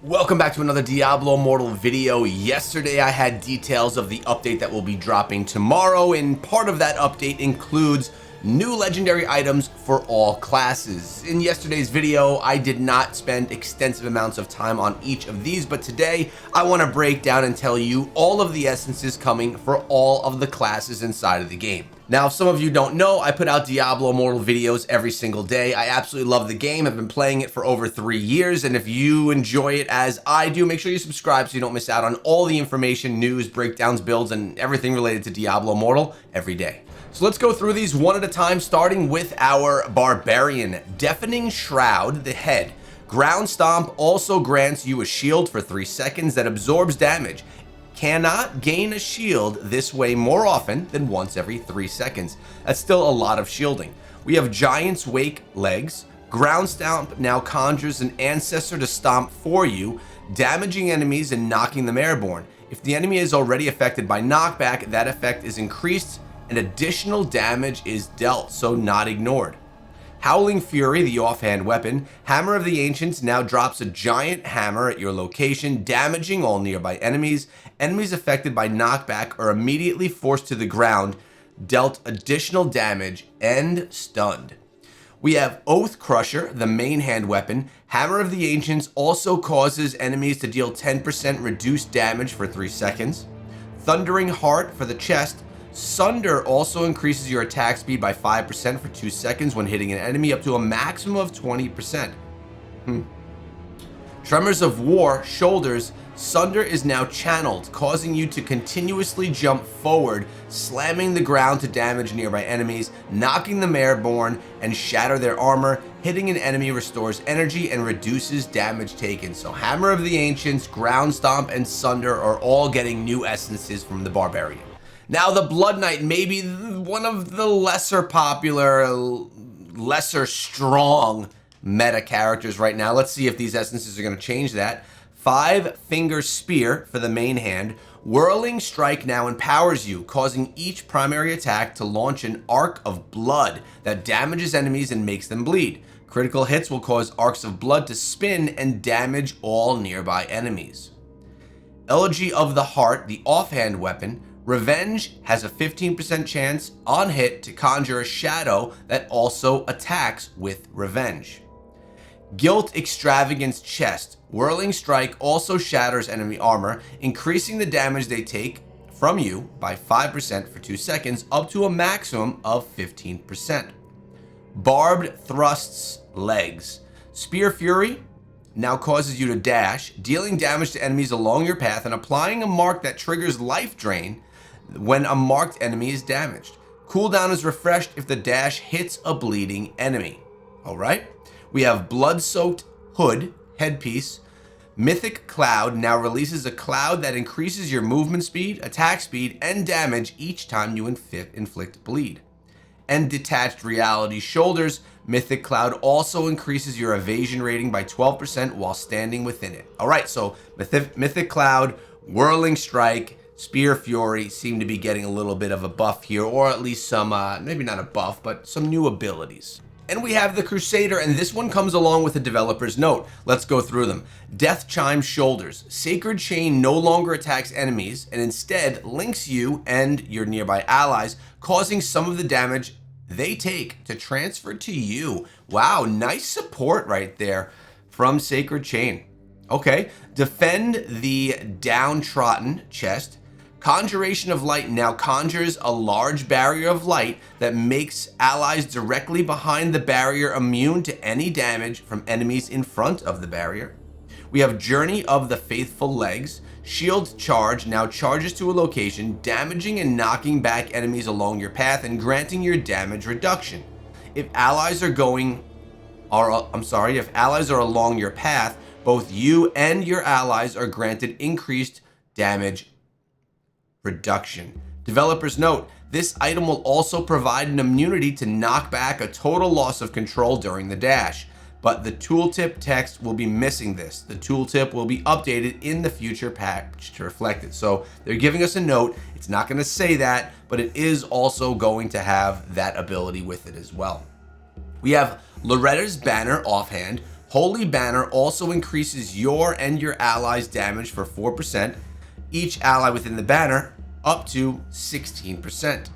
Welcome back to another Diablo Immortal video. Yesterday I had details of the update that will be dropping tomorrow, and part of that update includes new legendary items for all classes. In yesterday's video, I did not spend extensive amounts of time on each of these, but today I want to break down and tell you all of the essences coming for all of the classes inside of the game. Now, if some of you don't know, I put out Diablo Immortal videos every single day. I absolutely love the game. I've been playing it for over 3 years, and if you enjoy it as I do, make sure you subscribe so you don't miss out on all the information, news, breakdowns, builds, and everything related to Diablo Immortal every day. So let's go through these one at a time, starting with our Barbarian. Deafening Shroud, the head. Ground Stomp also grants you a shield for 3 seconds that absorbs damage. Cannot gain a shield this way more often than once every 3 seconds. That's still a lot of shielding. We have Giant's Wake legs. Ground Stomp now conjures an ancestor to stomp for you, damaging enemies and knocking them airborne. If the enemy is already affected by knockback, that effect is increased and additional damage is dealt, so not ignored. Howling Fury, the offhand weapon. Hammer of the Ancients now drops a giant hammer at your location, damaging all nearby enemies. Enemies affected by knockback are immediately forced to the ground, dealt additional damage, and stunned. We have Oath Crusher, the main hand weapon. Hammer of the Ancients also causes enemies to deal 10% reduced damage for 3 seconds. Thundering Heart for the chest. Sunder also increases your attack speed by 5% for 2 seconds when hitting an enemy, up to a maximum of 20%. Tremors of War, shoulders. Sunder is now channeled, causing you to continuously jump forward, slamming the ground to damage nearby enemies, knocking them airborne, and shatter their armor. Hitting an enemy restores energy and reduces damage taken. So Hammer of the Ancients, Ground Stomp, and Sunder are all getting new essences from the Barbarian. Now, the Blood Knight may be one of the lesser popular, lesser strong meta characters right now. Let's see if these essences are going to change that. 5-Finger Spear for the main hand. Whirling Strike now empowers you, causing each primary attack to launch an arc of blood that damages enemies and makes them bleed. Critical hits will cause arcs of blood to spin and damage all nearby enemies. Elegy of the Heart, the offhand weapon. Revenge has a 15% chance on hit to conjure a shadow that also attacks with revenge. Guilt Extravagance Chest. Whirling Strike also shatters enemy armor, increasing the damage they take from you by 5% for 2 seconds, up to a maximum of 15%. Barbed Thrusts legs. Spear Fury now causes you to dash, dealing damage to enemies along your path and applying a mark that triggers life drain when a marked enemy is damaged. Cooldown is refreshed if the dash hits a bleeding enemy. Alright, we have Blood-Soaked Hood headpiece. Mythic Cloud now releases a cloud that increases your movement speed, attack speed, and damage each time you inflict bleed. And Detached Reality Shoulders. Mythic Cloud also increases your evasion rating by 12% while standing within it. Alright, so Mythic Cloud, Whirling Strike, Spear Fury seem to be getting a little bit of a buff here, or at least some, maybe not a buff, but some new abilities. And we have the Crusader, and this one comes along with a developer's note. Let's go through them. Death Chime Shoulders. Sacred Chain no longer attacks enemies, and instead links you and your nearby allies, causing some of the damage they take to transfer to you. Wow, nice support right there from Sacred Chain. Okay, Defend the Downtrodden Chest. Conjuration of Light now conjures a large barrier of light that makes allies directly behind the barrier immune to any damage from enemies in front of the barrier. We have Journey of the Faithful Legs. Shield Charge now charges to a location, damaging and knocking back enemies along your path and granting your damage reduction. If allies are along your path, both you and your allies are granted increased damage reduction. Developer's note, this item will also provide an immunity to knock back a total loss of control during the dash, but the tooltip text will be missing this. The tooltip will be updated in the future patch to reflect it. So they're giving us a note. It's not going to say that, but it is also going to have that ability with it as well. We have Loretta's Banner offhand. Holy Banner also increases your and your allies' damage for 4%, each ally within the banner up to 16%.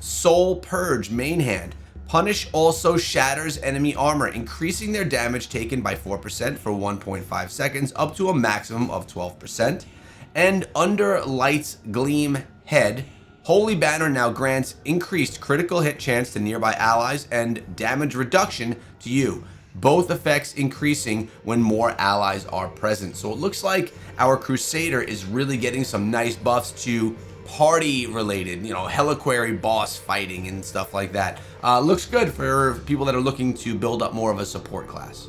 Soul Purge main hand. Punish also shatters enemy armor, increasing their damage taken by 4% for 1.5 seconds up to a maximum of 12%. And Under Light's Gleam head. Holy Banner now grants increased critical hit chance to nearby allies and damage reduction to you. Both effects increasing when more allies are present. So it looks like our Crusader is really getting some nice buffs to party related, Helliquary boss fighting and stuff like that. Looks good for people that are looking to build up more of a support class.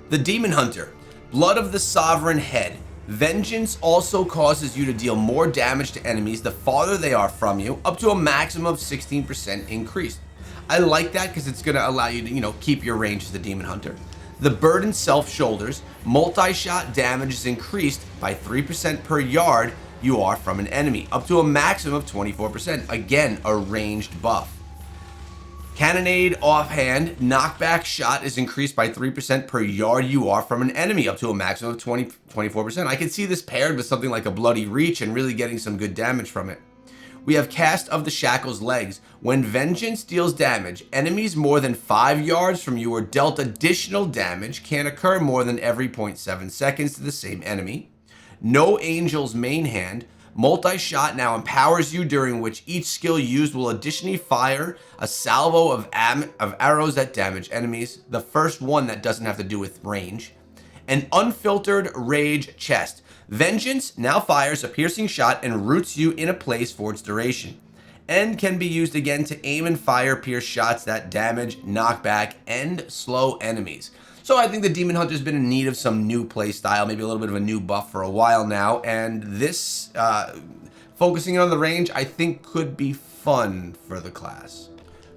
The Demon Hunter, Blood of the Sovereign head. Vengeance also causes you to deal more damage to enemies the farther they are from you, up to a maximum of 16% increase. I like that because it's going to allow you to, keep your range as the Demon Hunter. The Burdened Self Shoulders, multi-shot damage is increased by 3% per yard you are from an enemy, up to a maximum of 24%. Again, a ranged buff. Cannonade Offhand, knockback shot is increased by 3% per yard you are from an enemy, up to a maximum of 24%. I can see this paired with something like a Bloody Reach and really getting some good damage from it. We have Cast of the Shackle's Legs. When Vengeance deals damage, enemies more than 5 yards from you are dealt additional damage can occur more than every 0.7 seconds to the same enemy. No Angel's main hand. Multi-shot now empowers you, during which each skill used will additionally fire a salvo of arrows that damage enemies. The first one that doesn't have to do with range. An Unfiltered Rage Chest. Vengeance now fires a piercing shot and roots you in a place for its duration, and can be used again to aim and fire pierce shots that damage, knock back, and slow enemies. So I think the Demon Hunter's been in need of some new play style, maybe a little bit of a new buff for a while now, and this, focusing on the range, I think could be fun for the class.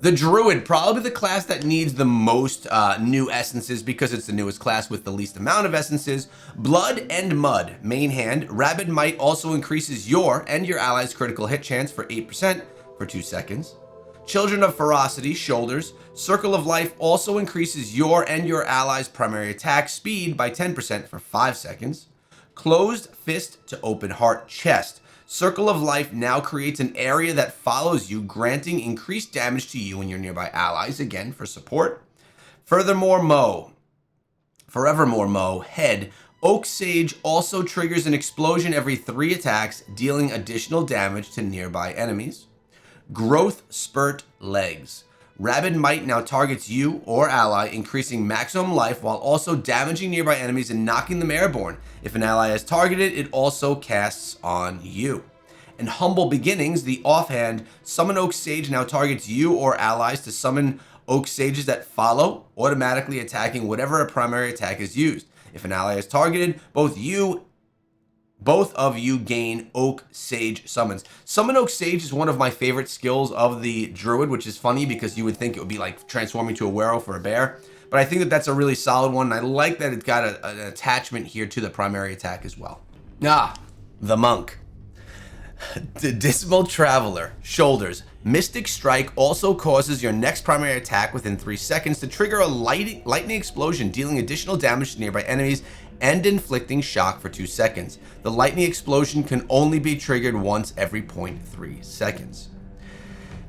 The Druid, probably the class that needs the most new essences because it's the newest class with the least amount of essences. Blood and Mud, main hand. Rabid Might also increases your and your allies' critical hit chance for 8% for 2 seconds. Children of Ferocity, Shoulders. Circle of Life also increases your and your allies' primary attack speed by 10% for 5 seconds. Closed Fist to Open Heart Chest. Circle of Life now creates an area that follows you, granting increased damage to you and your nearby allies, again for support. Forevermore Mo, head. Oak Sage also triggers an explosion every 3 attacks, dealing additional damage to nearby enemies. Growth Spurt Legs. Rabid Might now targets you or ally, increasing maximum life while also damaging nearby enemies and knocking them airborne. If an ally is targeted, it also casts on you. And Humble Beginnings, the offhand, Summon Oak Sage now targets you or allies to summon Oak Sages that follow, automatically attacking whatever a primary attack is used. If an ally is targeted, both of you gain Oak Sage summons. Summon Oak Sage is one of my favorite skills of the Druid, which is funny because you would think it would be like transforming to a werewolf or a bear. But I think that that's a really solid one, and I like that it's got an attachment here to the primary attack as well. The Monk. The Dismal Traveler, Shoulders. Mystic Strike also causes your next primary attack within 3 seconds to trigger a lightning explosion, dealing additional damage to nearby enemies and inflicting shock for 2 seconds. The lightning explosion can only be triggered once every 0.3 seconds.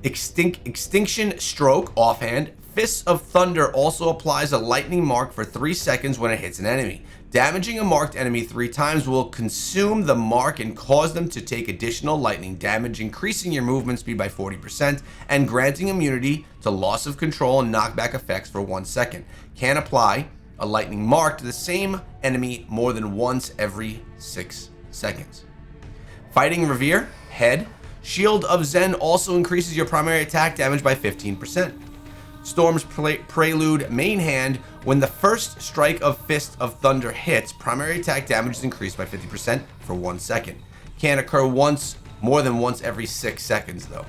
Extinction Stroke, offhand. Fists of Thunder also applies a lightning mark for 3 seconds when it hits an enemy. Damaging a marked enemy 3 times will consume the mark and cause them to take additional lightning damage, increasing your movement speed by 40% and granting immunity to loss of control and knockback effects for 1 second. Can apply a lightning mark to the same enemy more than once every 6 seconds. Fighting Revere, head. Shield of Zen also increases your primary attack damage by 15%. Storm's Prelude, main hand. When the first strike of Fist of Thunder hits, primary attack damage is increased by 50% for 1 second. Can occur more than once every 6 seconds though.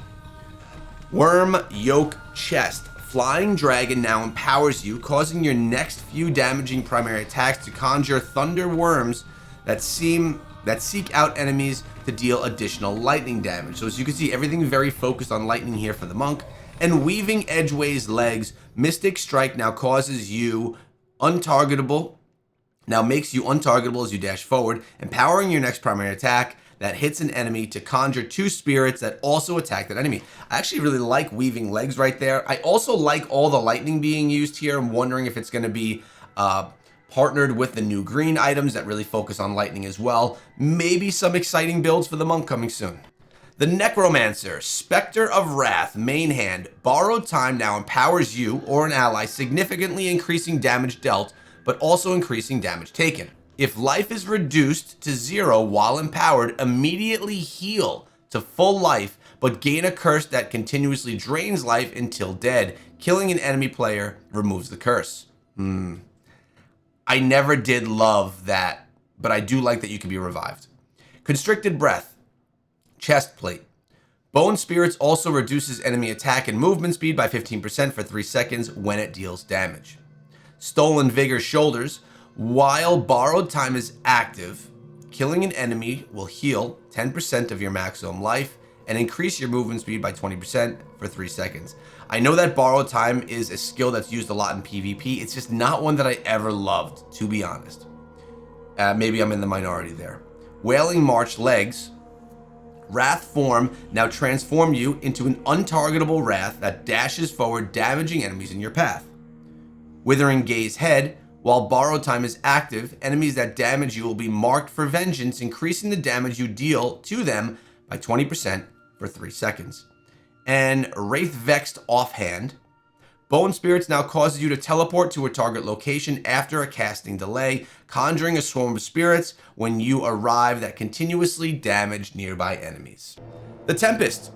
Worm Yoke Chest. Flying Dragon now empowers you, causing your next few damaging primary attacks to conjure thunder worms that seek out enemies to deal additional lightning damage. So as you can see, everything very focused on lightning here for the Monk. And Weaving Edgeway's Legs, Mystic Strike now causes you untargetable now makes you untargetable as you dash forward, empowering your next primary attack that hits an enemy to conjure 2 spirits that also attack that enemy. I actually really like weaving legs right there. I also like all the lightning being used here. I'm wondering if it's going to be partnered with the new green items that really focus on lightning as well. Maybe some exciting builds for the monk coming soon. The Necromancer, Spectre of Wrath, main hand. Borrowed time now empowers you or an ally, significantly increasing damage dealt, but also increasing damage taken. If life is reduced to 0 while empowered, immediately heal to full life, but gain a curse that continuously drains life until dead. Killing an enemy player removes the curse. I never did love that, but I do like that you can be revived. Constricted Breath, Chest Plate. Bone Spirits also reduces enemy attack and movement speed by 15% for 3 seconds when it deals damage. Stolen Vigor Shoulders. While borrowed time is active, killing an enemy will heal 10% of your maximum life and increase your movement speed by 20% for 3 seconds. I know that borrowed time is a skill that's used a lot in PvP. It's just not one that I ever loved, to be honest. Maybe I'm in the minority there. Wailing March Legs. Wrath form now transform you into an untargetable wrath that dashes forward, damaging enemies in your path. Withering Gaze Head. While borrowed time is active, enemies that damage you will be marked for vengeance, increasing the damage you deal to them by 20% for 3 seconds. And Wraith Vexed Offhand. Bone Spirits now causes you to teleport to a target location after a casting delay, conjuring a swarm of spirits when you arrive that continuously damage nearby enemies. The Tempest,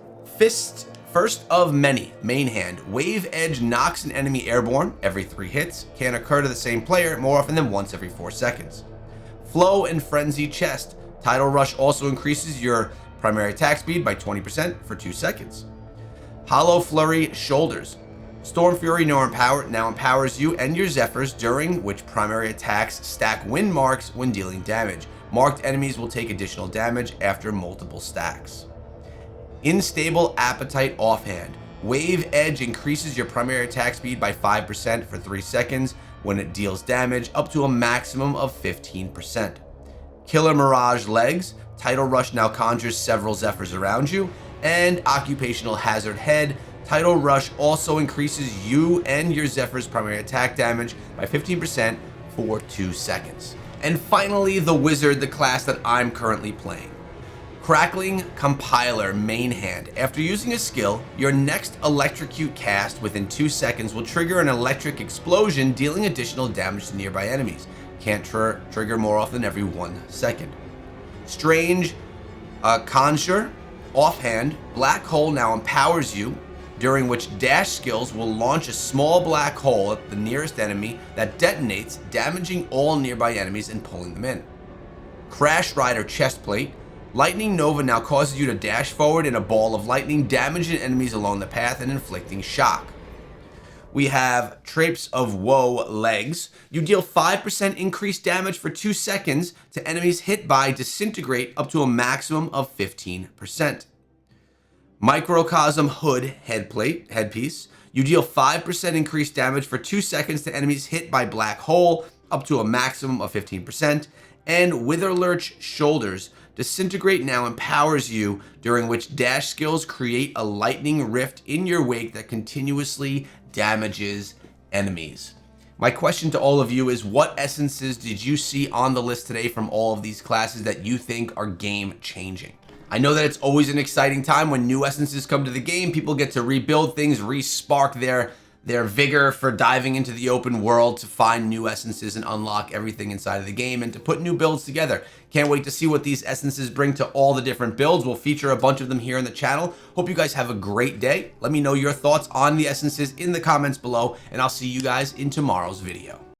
First of Many, main hand. Wave Edge knocks an enemy airborne every 3 hits, can occur to the same player more often than once every 4 seconds. Flow and Frenzy Chest. Tidal Rush also increases your primary attack speed by 20% for 2 seconds. Hollow Flurry Shoulders. Storm Fury now empowers you and your Zephyrs, during which primary attacks stack wind marks when dealing damage. Marked enemies will take additional damage after multiple stacks. Unstable Appetite Offhand. Wave Edge increases your primary attack speed by 5% for 3 seconds when it deals damage, up to a maximum of 15%. Killer Mirage Legs. Tidal Rush now conjures several Zephyrs around you. And Occupational Hazard Head. Tidal Rush also increases you and your Zephyr's primary attack damage by 15% for 2 seconds. And finally, the Wizard, the class that I'm currently playing. Crackling Compiler, main hand. After using a skill, your next electrocute cast within 2 seconds will trigger an electric explosion, dealing additional damage to nearby enemies. Can't trigger more often than every 1 second. Strange Conjure, offhand. Black Hole now empowers you, during which dash skills will launch a small black hole at the nearest enemy that detonates, damaging all nearby enemies and pulling them in. Crash Rider Chestplate. Lightning Nova now causes you to dash forward in a ball of lightning, damaging enemies along the path and inflicting shock. We have Traps of Woe Legs. You deal 5% increased damage for 2 seconds to enemies hit by Disintegrate, up to a maximum of 15%. Microcosm Hood Headpiece. You deal 5% increased damage for 2 seconds to enemies hit by Black Hole, up to a maximum of 15%. And Witherlurch Shoulders. Disintegrate now empowers you, during which dash skills create a lightning rift in your wake that continuously damages enemies. My question to all of you is, what essences did you see on the list today from all of these classes that you think are game changing? I know that it's always an exciting time when new essences come to the game. People get to rebuild things, re-spark their vigor for diving into the open world to find new essences and unlock everything inside of the game and to put new builds together. Can't wait to see what these essences bring to all the different builds. We'll feature a bunch of them here in the channel. Hope you guys have a great day. Let me know your thoughts on the essences in the comments below, and I'll see you guys in tomorrow's video.